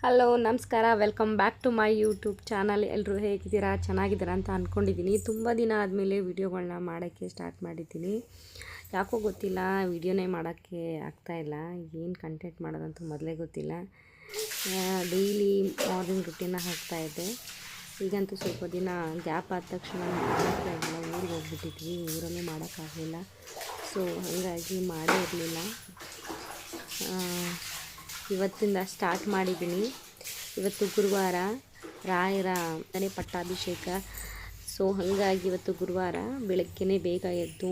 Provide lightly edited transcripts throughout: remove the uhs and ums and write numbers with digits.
Hello ನಮಸ್ಕಾರ, welcome back to my YouTube channel. ಎಲ್ಲರೂ ಹೇಗಿದ್ದೀರಾ? ಚೆನ್ನಾಗಿದ್ದೀರಾ ಅಂತ ಅಂದ್ಕೊಂಡಿದ್ದೀನಿ. ತುಂಬ ದಿನ ಆದಮೇಲೆ ವೀಡಿಯೋಗಳನ್ನ ಮಾಡೋಕ್ಕೆ ಸ್ಟಾರ್ಟ್ ಮಾಡಿದ್ದೀನಿ. ಯಾಕೋ ಗೊತ್ತಿಲ್ಲ, ವೀಡಿಯೋನೇ ಮಾಡೋಕ್ಕೆ ಆಗ್ತಾಯಿಲ್ಲ. ಏನು ಕಂಟೆಂಟ್ ಮಾಡೋದಂತೂ ಮೊದಲೇ ಗೊತ್ತಿಲ್ಲ. ಡೈಲಿ ಮಾರ್ನಿಂಗ್ ರುಟೀನ ಹಾಕ್ತಾಯಿದ್ದೆ. ಈಗಂತೂ ಸ್ವಲ್ಪ ದಿನ ಗ್ಯಾಪ್ ಆದ ತಕ್ಷಣ ಮಾಡೋಕ್ಕೆ ಆಗಿಲ್ಲ. ಊರಿಗೆ ಹೋಗ್ಬಿಟ್ಟಿದ್ವಿ, ಊರಲ್ಲೂ ಮಾಡೋಕ್ಕಾಗಲಿಲ್ಲ. ಸೊ ಹಾಗಾಗಿ ಮಾಡೇ ಇರಲಿಲ್ಲ. ಇವತ್ತಿಂದ ಸ್ಟಾರ್ಟ್ ಮಾಡಿದ್ದೀನಿ. ಇವತ್ತು ಗುರುವಾರ, ರಾಯರ ಮನೆ ಪಟ್ಟಾಭಿಷೇಕ. ಸೊ ಹಾಗಾಗಿ ಇವತ್ತು ಗುರುವಾರ ಬೆಳಗ್ಗೆನೇ ಬೇಗ ಎದ್ದು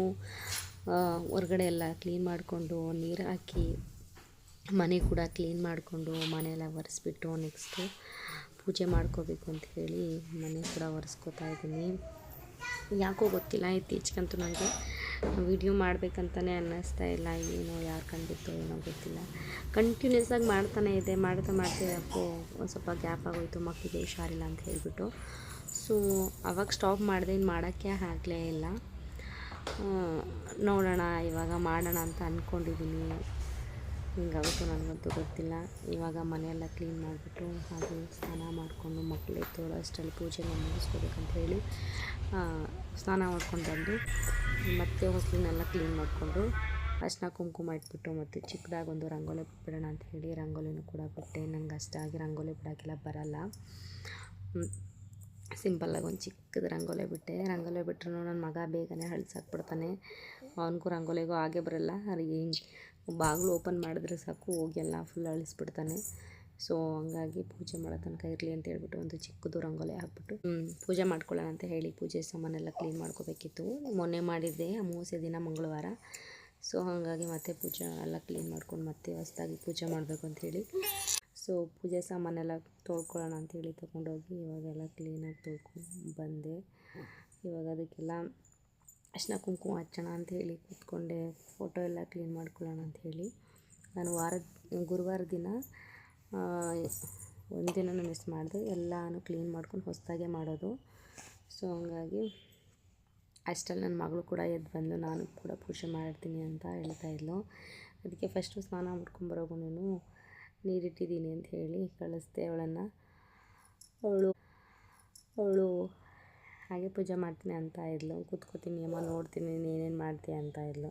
ಹೊರಗಡೆ ಎಲ್ಲ ಕ್ಲೀನ್ ಮಾಡಿಕೊಂಡು, ನೀರು ಹಾಕಿ ಮನೆ ಕೂಡ ಕ್ಲೀನ್ ಮಾಡಿಕೊಂಡು, ಮನೆಯೆಲ್ಲ ಒರೆಸ್ಬಿಟ್ಟು ನೆಕ್ಸ್ಟು ಪೂಜೆ ಮಾಡ್ಕೋಬೇಕು ಅಂತ ಹೇಳಿ ಮನೆ ಕೂಡ ಒರೆಸ್ಕೋತಾ ಇದ್ದೀನಿ. ಯಾಕೋ ಗೊತ್ತಿಲ್ಲ, ಇತ್ತೀಚೆಗಂತೂ ನನಗೆ ವೀಡಿಯೋ ಮಾಡಬೇಕಂತಲೇ ಅನ್ನಿಸ್ತಾ ಇಲ್ಲ. ಏನೋ ಯಾರು ಕಂಡಿತ್ತೋ ಏನೋ ಗೊತ್ತಿಲ್ಲ. ಕಂಟಿನ್ಯೂಸ್ ಆಗಿ ಮಾಡ್ತಾನೆ ಇದೆ. ಮಾಡ್ತಾ ಯಾಕೋ ಒಂದು ಸ್ವಲ್ಪ ಗ್ಯಾಪ್ ಆಗೋಯಿತು, ಮಕ್ಕಳಿಗೆ ಹುಷಾರಿಲ್ಲ ಅಂತ ಹೇಳಿಬಿಟ್ಟು. ಸೊ ಅವಾಗ ಸ್ಟಾಪ್ ಮಾಡಿದೆ, ಇನ್ನು ಮಾಡೋಕ್ಕೆ ಆಗಲೇ ಇಲ್ಲ. ನೋಡೋಣ, ಇವಾಗ ಮಾಡೋಣ ಅಂತ ಅಂದ್ಕೊಂಡಿದ್ದೀನಿ. ಹಿಂಗಾಗುತ್ತೋ ನನಗಂತೂ ಗೊತ್ತಿಲ್ಲ. ಇವಾಗ ಮನೆಯೆಲ್ಲ ಕ್ಲೀನ್ ಮಾಡಿಬಿಟ್ಟು ಹಾಗೆ ಸ್ನಾನ ಮಾಡಿಕೊಂಡು ಮಕ್ಕಳು ಎತ್ತೋಳು ಅಷ್ಟರಲ್ಲಿ ಪೂಜೆನ ಮುಗಿಸ್ಕೋಬೇಕಂತ ಹೇಳಿ ಸ್ನಾನ ಮಾಡ್ಕೊಂಡು ಬಂದು ಮತ್ತೆ ಹೊಸಲನ್ನೆಲ್ಲ ಕ್ಲೀನ್ ಮಾಡಿಕೊಂಡು ಅರಿಶಿನ ಕುಂಕುಮ ಇಟ್ಬಿಟ್ಟು ಮತ್ತು ಚಿಕ್ಕದಾಗಿ ಒಂದು ರಂಗೋಲಿ ಬಿಡೋಣ ಅಂತ ಹೇಳಿ ರಂಗೋಲಿನೂ ಕೂಡ ಬಿಟ್ಟೆ. ನಂಗೆ ಅಷ್ಟಾಗಿ ರಂಗೋಲಿ ಬಿಡೋಕ್ಕೆಲ್ಲ ಬರಲ್ಲ. ಸಿಂಪಲ್ಲಾಗಿ ಒಂದು ಚಿಕ್ಕದು ರಂಗೋಲಿ ಬಿಟ್ಟೆ. ರಂಗೋಲಿ ಬಿಟ್ಟರು ನನ್ನ ಮಗ ಬೇಗನೆ ಹಳ್ಸಾಕ್ಬಿಡ್ತಾನೆ. ಅವನಿಗೂ ರಂಗೋಲಿಗೂ ಆಗೇ ಬರಲ್ಲ. ಬಾಗಿಲು ಓಪನ್ ಮಾಡಿದ್ರೆ ಸಾಕು ಹೋಗಿ ಎಲ್ಲ ಫುಲ್ ಅಳಿಸ್ಬಿಡ್ತಾನೆ. ಸೊ ಹಂಗಾಗಿ ಪೂಜೆ ಮಾಡೋ ತನಕ ಇರಲಿ ಅಂತ ಹೇಳ್ಬಿಟ್ಟು ಒಂದು ಚಿಕ್ಕದು ರಂಗೋಲಿ ಹಾಕ್ಬಿಟ್ಟು ಪೂಜೆ ಮಾಡ್ಕೊಳ್ಳೋಣ ಅಂತ ಹೇಳಿ ಪೂಜೆ ಸಾಮಾನೆಲ್ಲ ಕ್ಲೀನ್ ಮಾಡ್ಕೋಬೇಕಿತ್ತು. ಮೊನ್ನೆ ಮಾಡಿದ್ದೆ ಅಮಾವಾಸ್ಯೆ ದಿನ ಮಂಗಳವಾರ. ಸೊ ಹಾಗಾಗಿ ಮತ್ತೆ ಪೂಜೆ ಎಲ್ಲ ಕ್ಲೀನ್ ಮಾಡ್ಕೊಂಡು ಮತ್ತೆ ಹೊಸದಾಗಿ ಪೂಜೆ ಮಾಡಬೇಕು ಅಂಥೇಳಿ ಸೊ ಪೂಜೆ ಸಾಮಾನೆಲ್ಲ ತೊಳ್ಕೊಳ್ಳೋಣ ಅಂಥೇಳಿ ತೊಗೊಂಡೋಗಿ ಇವಾಗೆಲ್ಲ ಕ್ಲೀನಾಗಿ ತೊಳ್ಕೊಂಡು ಬಂದೆ. ಇವಾಗ ಅದಕ್ಕೆಲ್ಲ ಅರಿಶಿನ ಕುಂಕುಮ ಹಚ್ಚೋಣ ಅಂಥೇಳಿ ಕೂತ್ಕೊಂಡೆ. ಫೋಟೋ ಎಲ್ಲ ಕ್ಲೀನ್ ಮಾಡ್ಕೊಳ್ಳೋಣ ಅಂಥೇಳಿ ನಾನು ಗುರುವಾರ ದಿನ ಒಂದಿನ ಮಿಸ್ ಮಾಡಿದೆ. ಎಲ್ಲನೂ ಕ್ಲೀನ್ ಮಾಡ್ಕೊಂಡು ಹೊಸದಾಗೆ ಮಾಡೋದು. ಸೊ ಹಂಗಾಗಿ ಅಷ್ಟರಲ್ಲಿ ನನ್ನ ಮಗಳು ಕೂಡ ಎದ್ದು ಬಂದು ನಾನು ಕೂಡ ಪೂಜೆ ಮಾಡ್ತೀನಿ ಅಂತ ಹೇಳ್ತಾಯಿದ್ಲು. ಅದಕ್ಕೆ ಫಸ್ಟು ಸ್ನಾನ ಮಾಡ್ಕೊಂಬರೋಗು ನೀರಿಟ್ಟಿದ್ದೀನಿ ಅಂತ ಹೇಳಿ ಕಳಿಸ್ದೆ ಅವಳನ್ನು. ಅವಳು ಹಾಗೆ ಪೂಜೆ ಮಾಡ್ತೀನಿ ಅಂತ ಇದ್ಲು. ಕೂತ್ಕೋತೀನಿ ಅಮ್ಮ, ನೋಡ್ತೀನಿ ನೀನೇನು ಮಾಡ್ತೀಯ ಅಂತ ಇದ್ಲು.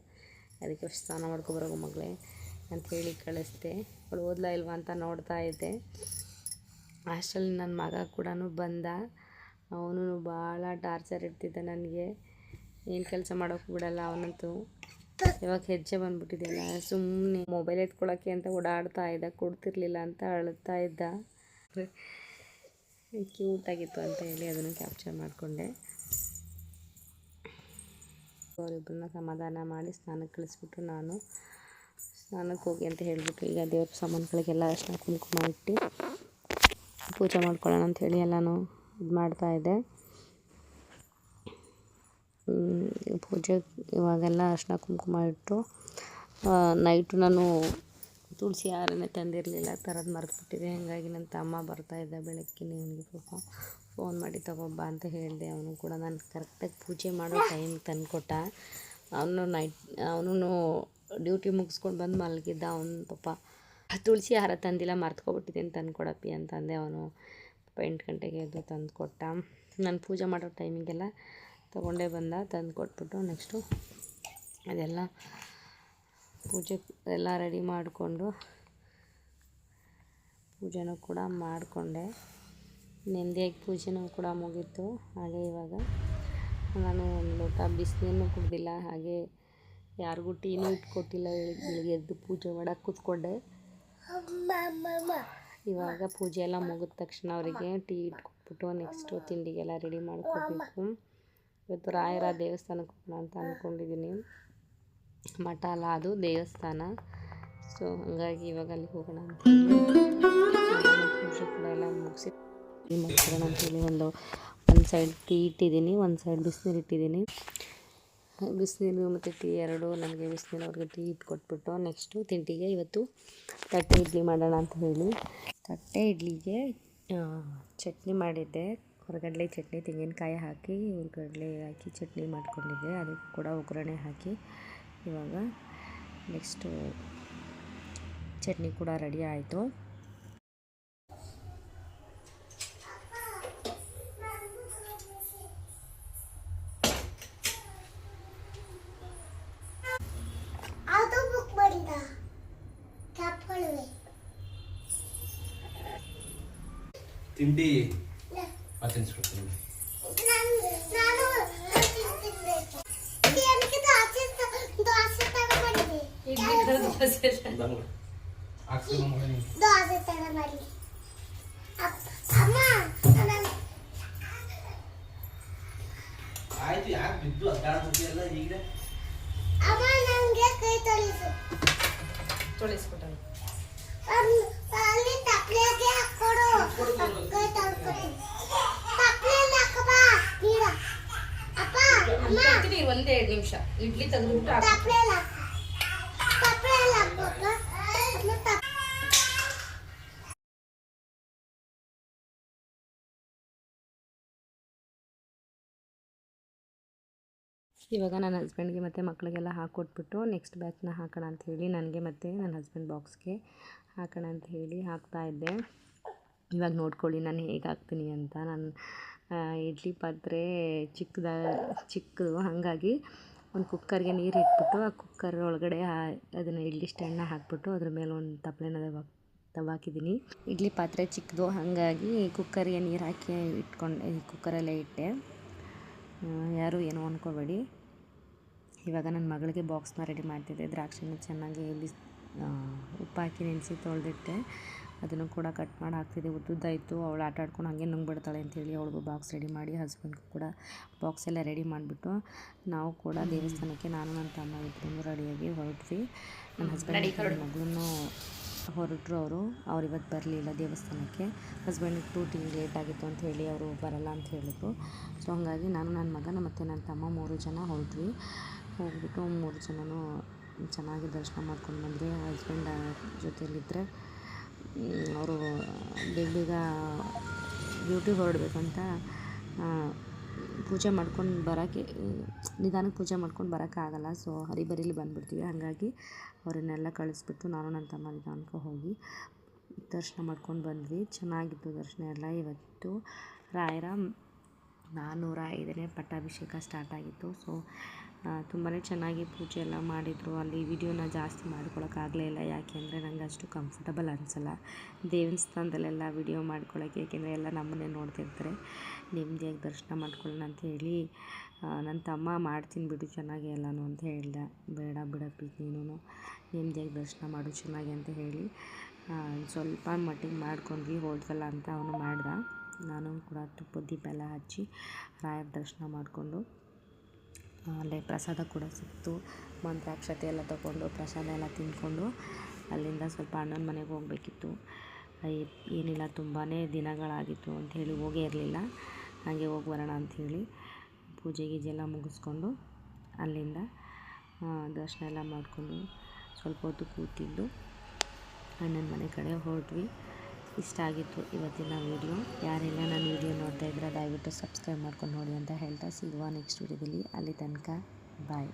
ಅದಕ್ಕೆ ಫಸ್ಟ್ ಸ್ನಾನ ಮಾಡ್ಕೊಬರೋಗು ಮಗಳೇ ಅಂಥೇಳಿ ಕಳಿಸ್ದೆ. ಅವಳು ಓದ್ಲಾ ಇಲ್ವಾ ಅಂತ ನೋಡ್ತಾ ಇದ್ದೆ. ಅಷ್ಟರಲ್ಲಿ ನನ್ನ ಮಗ ಕೂಡ ಬಂದ. ಅವನು ಭಾಳ ಟಾರ್ಚರ್ ಇಡ್ತಿದ್ದ ನನಗೆ. ಏನು ಕೆಲಸ ಮಾಡೋಕ್ಕೆ ಬಿಡಲ್ಲ ಅವನಂತೂ. ಇವಾಗ ಹೆಜ್ಜೆ ಬಂದುಬಿಟ್ಟಿದೆಯಲ್ಲ, ಸುಮ್ಮನೆ ಮೊಬೈಲ್ ಎತ್ಕೊಳ್ಳೋಕ್ಕೆ ಅಂತ ಓಡಾಡ್ತಾ ಇದ್ದ. ಕೊಡ್ತಿರ್ಲಿಲ್ಲ ಅಂತ ಅಳ್ತಾ ಇದ್ದ. ಕ್ಯೂಟಾಗಿತ್ತು ಅಂತ ಹೇಳಿ ಅದನ್ನು ಕ್ಯಾಪ್ಚರ್ ಮಾಡಿಕೊಂಡೆ. ಅವರಿಬ್ಬರನ್ನ ಸಮಾಧಾನ ಮಾಡಿ ಸ್ನಾನಕ್ಕೆ ಕಳಿಸ್ಬಿಟ್ಟು ನಾನು ಸ್ನಾನಕ್ಕೆ ಹೋಗಿ ಅಂತ ಹೇಳಿಬಿಟ್ಟು ಈಗ ದೇವ್ರ ಸಾಮಾನುಗಳಿಗೆಲ್ಲ ಅರಿಶಿನ ಕುಂಕುಮ ಇಟ್ಟು ಪೂಜೆ ಮಾಡ್ಕೊಳ್ಳೋಣ ಅಂಥೇಳಿ ಎಲ್ಲನೂ ಇದು ಮಾಡ್ತಾಯಿದ್ದೆ. ಪೂಜೆ ಇವಾಗೆಲ್ಲ ಅರಿಶಿನ ಕುಂಕುಮ ಇಟ್ಟು ನೈಟು ನಾನು ತುಳಸಿ ಹಾರನೇ ತಂದಿರಲಿಲ್ಲ, ತರೋದು ಮರೆತುಬಿಟ್ಟಿದೆ. ಹಾಗಾಗಿ ನನ್ನ ತಮ್ಮ ಬರ್ತಾಯಿದ್ದ ಬೆಳಗ್ಗೆ. ಅವನಿಗೆ ಪಾಪ ಫೋನ್ ಮಾಡಿ ತಗೊಬ್ಬ ಅಂತ ಹೇಳಿದೆ. ಅವನು ಕೂಡ ನಾನು ಕರೆಕ್ಟಾಗಿ ಪೂಜೆ ಮಾಡೋ ಟೈಮ್ ತಂದುಕೊಟ್ಟ. ಅವನು ಡ್ಯೂಟಿ ಮುಗಿಸ್ಕೊಂಡು ಬಂದು ಮಲಗಿದ್ದ. ಅವನು ಪಾಪ ತುಳಸಿ ಹಾರ ತಂದಿಲ್ಲ, ಮರ್ತ್ಕೊಬಿಟ್ಟಿದೆ ಅಂತ ತಂದುಕೊಡಪ್ಪಿ ಅಂತಂದೆ. ಅವನು ಪಾಪ 8 ಗಂಟೆಗೆ ಎದ್ದು ತಂದು ಕೊಟ್ಟ. ನಾನು ಪೂಜೆ ಮಾಡೋ ಟೈಮಿಗೆಲ್ಲ ತೊಗೊಂಡೇ ಬಂದ, ತಂದು ಕೊಟ್ಬಿಟ್ಟು ನೆಕ್ಸ್ಟು ಅದೆಲ್ಲ ಪೂಜೆ ಎಲ್ಲ ರೆಡಿ ಮಾಡಿಕೊಂಡು ಪೂಜೆನೂ ಕೂಡ ಮಾಡಿಕೊಂಡೆ. ನೆಮ್ಮದಿಯಾಗಿ ಪೂಜೆನೂ ಕೂಡ ಮುಗೀತು. ಹಾಗೆ ಇವಾಗ ನಾನು ಒಂದು ಲೋಟ ಬಿಸಿನೀರನ್ನೂ ಕುಡಿದಿಲ್ಲ, ಹಾಗೆ ಯಾರಿಗೂ ಟೀನೂ ಇಟ್ಕೊಟ್ಟಿಲ್ಲ. ಬೆಳಿಗ್ಗೆ ಎದ್ದು ಪೂಜೆ ಮಾಡೋಕ್ಕೆ ಕೂತ್ಕೊಂಡೆ. ಇವಾಗ ಪೂಜೆ ಎಲ್ಲ ಮುಗಿದ ತಕ್ಷಣ ಅವರಿಗೆ ಟೀ ಇಟ್ಕೊಟ್ಬಿಟ್ಟು ನೆಕ್ಸ್ಟು ತಿಂಡಿಗೆಲ್ಲ ರೆಡಿ ಮಾಡ್ಕೋಬೇಕು. ಇವತ್ತು ರಾಯರ ದೇವಸ್ಥಾನಕ್ಕೆ ಹೋಗೋಣ ಅಂತ ಅಂದ್ಕೊಂಡಿದ್ದೀನಿ. ಮಠ ಅಲ್ಲ, ಅದು ದೇವಸ್ಥಾನ. ಸೊ ಹಾಗಾಗಿ ಇವಾಗ ಅಲ್ಲಿ ಹೋಗೋಣ ಅಂತ ಪೂಜೆ ಕೂಡ ಎಲ್ಲ ಮುಗಿಸಿ ಮಾಡ್ಕೊಳ್ಳೋಣ ಅಂಥೇಳಿ ಒಂದು ಸೈಡ್ ಟೀ ಇಟ್ಟಿದ್ದೀನಿ, ಒಂದು ಸೈಡ್ ಬಿಸಿನೀರು ಇಟ್ಟಿದ್ದೀನಿ. ಬಿಸಿನೀರು ಮತ್ತು ಟೀ ಎರಡೂ ನನಗೆ ಬಿಸಿನೀರು ಅವ್ರಿಗೆ ಟೀ ಇಟ್ಕೊಟ್ಬಿಟ್ಟು ನೆಕ್ಸ್ಟು ತಿಂಡಿಗೆ ಇವತ್ತು ತಟ್ಟೆ ಇಡ್ಲಿ ಮಾಡೋಣ ಅಂತ ಹೇಳಿ ತಟ್ಟೆ ಇಡ್ಲಿಗೆ ಚಟ್ನಿ ಮಾಡಿದ್ದೆ. ಹೊರಗಡಲೆ ಚಟ್ನಿ, ತೆಂಗಿನಕಾಯಿ ಹಾಕಿ ಹುರ್ಗಡ್ಲೆ ಹಾಕಿ ಚಟ್ನಿ ಮಾಡ್ಕೊಂಡಿದ್ದೆ. ಅದಕ್ಕೆ ಕೂಡ ಒಗ್ಗರಣೆ ಹಾಕಿ ಇವಾಗ ನೆಕ್ಸ್ಟು ಚಟ್ನಿ ಕೂಡ ರೆಡಿ ಆಯಿತು. ತಿಂಡಿ ತಿನ್ಸ್ಕೊಡ್ತೀನಿ. ಆಯ್ತು, ಯಾಕೆ ಬಿದ್ದು ಅಡ್ಡಾಡ್ಬಿಟ್ಟಿಯಲ್ಲ ಈಗ? ತೊಳಿಸ್ಕೊಟ್ಟೆ ಒಂದೇ 2 ನಿಮಿಷ ಇಡ್ಲಿ ತೆಗೆದುಬಿಟ್ಟು ಇವಾಗ ನನ್ನ ಹಸ್ಬೆಂಡ್ಗೆ ಮತ್ತು ಮಕ್ಕಳಿಗೆಲ್ಲ ಹಾಕ್ಕೊಟ್ಬಿಟ್ಟು ನೆಕ್ಸ್ಟ್ ಬ್ಯಾಚ್ನ ಹಾಕೋಣ ಅಂಥೇಳಿ ನನಗೆ ಮತ್ತು ನನ್ನ ಹಸ್ಬೆಂಡ್ ಬಾಕ್ಸ್ಗೆ ಹಾಕೋಣ ಅಂತ ಹೇಳಿ ಹಾಕ್ತಾಯಿದ್ದೆ. ಇವಾಗ ನೋಡ್ಕೊಳ್ಳಿ ನಾನು ಹೇಗೆ ಹಾಕ್ತೀನಿ ಅಂತ. ನಾನು ಇಡ್ಲಿ ಪಾತ್ರೆ ಚಿಕ್ಕದು, ಹಾಗಾಗಿ ಒಂದು ಕುಕ್ಕರ್ಗೆ ನೀರು ಇಟ್ಬಿಟ್ಟು ಆ ಕುಕ್ಕರ್ ಒಳಗಡೆ ಅದನ್ನು ಇಡ್ಲಿ ಸ್ಟ್ಯಾಂಡನ್ನ ಹಾಕ್ಬಿಟ್ಟು ಅದ್ರ ಮೇಲೆ ಒಂದು ತಪ್ಪಲೆನ ತವಾಕಿದ್ದೀನಿ. ಇಡ್ಲಿ ಪಾತ್ರೆ ಚಿಕ್ಕದು, ಹಾಗಾಗಿ ಕುಕ್ಕರ್ಗೆ ನೀರು ಹಾಕಿ ಇಟ್ಕೊಂಡೆ, ಕುಕ್ಕರಲ್ಲೇ ಇಟ್ಟೆ. ಯಾರೂ ಏನೋ ಅಂದ್ಕೋಬೇಡಿ. ಇವಾಗ ನನ್ನ ಮಗಳಿಗೆ ಬಾಕ್ಸ್ನ ರೆಡಿ ಮಾಡ್ತಿದ್ದೆ. ದ್ರಾಕ್ಷಿನ ಚೆನ್ನಾಗಿ ಉಪ್ಪು ಹಾಕಿ ನೆನೆಸಿ ತೊಳೆದಿಟ್ಟೆ. ಅದನ್ನು ಕೂಡ ಕಟ್ ಮಾಡಿ ಹಾಕ್ತಿದ್ದೆ. ಉದ್ದುದ್ದಾಯಿತು, ಅವಳು ಆಟ ಆಡ್ಕೊಂಡು ಹಾಗೆ ನುಂಗ್ಬಿಡ್ತಾಳೆ ಅಂತೇಳಿ ಅವಳಿಗೂ ಬಾಕ್ಸ್ ರೆಡಿ ಮಾಡಿ, ಹಸ್ಬೆಂಡ್ಗೂ ಕೂಡ ಬಾಕ್ಸ್ ಎಲ್ಲ ರೆಡಿ ಮಾಡಿಬಿಟ್ಟು ನಾವು ಕೂಡ ದೇವಸ್ಥಾನಕ್ಕೆ ನಾನು ನನ್ನ ತಮ್ಮ ಇಬ್ಬರೂ ರೆಡಿಯಾಗಿ ಹೊರಟ್ವಿ. ನನ್ನ ಹಸ್ಬೆಂಡ್ ಮಗಳನ್ನೂ ಹೊರಟರು. ಅವ್ರು ಇವತ್ತು ಬರಲಿಲ್ಲ ದೇವಸ್ಥಾನಕ್ಕೆ. ಹಸ್ಬೆಂಡಿಗೆ ಟೂಟಿಗೆ ಲೇಟ್ ಆಗಿತ್ತು ಅಂತ ಹೇಳಿ ಅವರು ಬರಲ್ಲ ಅಂತ ಹೇಳಿದ್ರು. ಸೊ ಹಾಗಾಗಿ ನಾನು, ನನ್ನ ಮಗನ ಮತ್ತು ನನ್ನ ತಮ್ಮ 3 ಜನ ಹೊರಟ್ವಿ. ಹೋಗ್ಬಿಟ್ಟು 3 ಜನನೂ ಚೆನ್ನಾಗಿ ದರ್ಶನ ಮಾಡ್ಕೊಂಡು ಬಂದ್ವಿ. ಹಸ್ಬೆಂಡ್ ಜೊತೆಯಲ್ಲಿದ್ದರೆ ಅವರು ಬೇಗ ಡ್ಯೂಟಿಗೆ ಹೊರಡಬೇಕಂತ ಪೂಜೆ ಮಾಡ್ಕೊಂಡು ಬರೋಕ್ಕೆ ನಿಧಾನಕ್ಕೆ ಪೂಜೆ ಮಾಡ್ಕೊಂಡು ಬರೋಕ್ಕಾಗಲ್ಲ. ಸೊ ಹರಿಬರಿಲಿ ಬಂದುಬಿಡ್ತೀವಿ. ಹಾಗಾಗಿ ಅವರನ್ನೆಲ್ಲ ಕಳಿಸ್ಬಿಟ್ಟು ನಾನು ನನ್ನ ತಮ್ಮ ನಿಧಾನಕ್ಕೆ ಹೋಗಿ ದರ್ಶನ ಮಾಡ್ಕೊಂಡು ಬಂದ್ವಿ. ಚೆನ್ನಾಗಿತ್ತು ದರ್ಶನ ಎಲ್ಲ. ಇವತ್ತು ರಾಯರ 405ನೇ ಪಟ್ಟಾಭಿಷೇಕ ಸ್ಟಾರ್ಟ್ ಆಗಿತ್ತು. ಸೊ ತುಂಬಾ ಚೆನ್ನಾಗಿ ಪೂಜೆ ಎಲ್ಲ ಮಾಡಿದರು. ಅಲ್ಲಿ ವಿಡಿಯೋನ ಜಾಸ್ತಿ ಮಾಡ್ಕೊಳಕ್ಕಾಗಲೇ ಇಲ್ಲ, ಯಾಕೆಂದರೆ ನಂಗೆ ಅಷ್ಟು ಕಂಫರ್ಟಬಲ್ ಅನಿಸಲ್ಲ ದೇವಸ್ಥಾನದಲ್ಲೆಲ್ಲ ವಿಡಿಯೋ ಮಾಡ್ಕೊಳ್ಳೋಕ್ಕೆ. ಏಕೆಂದರೆ ಎಲ್ಲ ನಮ್ಮನ್ನೇ ನೋಡ್ತಿರ್ತಾರೆ. ನೆಮ್ಮದಿಯಾಗಿ ದರ್ಶನ ಮಾಡ್ಕೊಳ್ಳೋಣ ಅಂತ ಹೇಳಿ ನನ್ನ ತಮ್ಮ ಮಾಡ್ತೀನಿ ಬಿಡು ಚೆನ್ನಾಗಿ ಎಲ್ಲನೂ ಅಂತ ಹೇಳ್ದೆ. ಬೇಡ ಬಿಡಪ್ಪಿ, ನೀನು ನೆಮ್ಮದಿಯಾಗಿ ದರ್ಶನ ಮಾಡು ಚೆನ್ನಾಗಿ ಅಂತ ಹೇಳಿ ಸ್ವಲ್ಪ ಮಟ್ಟಿಗೆ ಮಾಡ್ಕೊಂಡ್ವಿ. ಹೋದ್ವಲ್ಲ ಅಂತ ಅವನು ಮಾಡ್ದ. ನಾನು ಕೂಡ ತುಪ್ಪದ ದೀಪ ಎಲ್ಲ ಹಚ್ಚಿ ರಾಯರ ದರ್ಶನ ಮಾಡಿಕೊಂಡು ಅಲ್ಲೇ ಪ್ರಸಾದ ಕೂಡ ಸಿಕ್ತು. ಮಂತ್ರಾಕ್ಷತೆ ಎಲ್ಲ ತೊಗೊಂಡು ಪ್ರಸಾದ ಎಲ್ಲ ತಿಂದ್ಕೊಂಡು ಅಲ್ಲಿಂದ ಸ್ವಲ್ಪ ಅಣ್ಣನ ಮನೆಗೆ ಹೋಗಬೇಕಿತ್ತು. ಏನಿಲ್ಲ, ತುಂಬಾ ದಿನಗಳಾಗಿತ್ತು ಅಂಥೇಳಿ ಹೋಗೇ ಇರಲಿಲ್ಲ. ಹಾಗೆ ಹೋಗಿ ಬರೋಣ ಅಂಥೇಳಿ ಪೂಜೆ ಗೀಜೆ ಎಲ್ಲ ಮುಗಿಸ್ಕೊಂಡು ಅಲ್ಲಿಂದ ದರ್ಶನ ಎಲ್ಲ ಮಾಡಿಕೊಂಡು ಸ್ವಲ್ಪ ಹೊತ್ತು ಕೂತಿದ್ದು ಅಣ್ಣನ ಮನೆ ಕಡೆ ಹೊರಟ್ವಿ. ಇಷ್ಟ ಆಗಿತ್ತು ಇವತ್ತಿನ ವೀಡಿಯೋ. ಯಾರೆಲ್ಲ ನನ್ನ ವೀಡಿಯೋ ನೋಡ್ತಾ ಇದ್ರೆ ದಯವಿಟ್ಟು ಸಬ್ಸ್ಕ್ರೈಬ್ ಮಾಡ್ಕೊಂಡು ನೋಡಿ ಅಂತ ಹೇಳ್ತಾ ಸಿಗುವ ನೆಕ್ಸ್ಟ್ ವೀಡಿಯೋದಲ್ಲಿ. ಅಲ್ಲಿ ತನಕ ಬಾಯ್.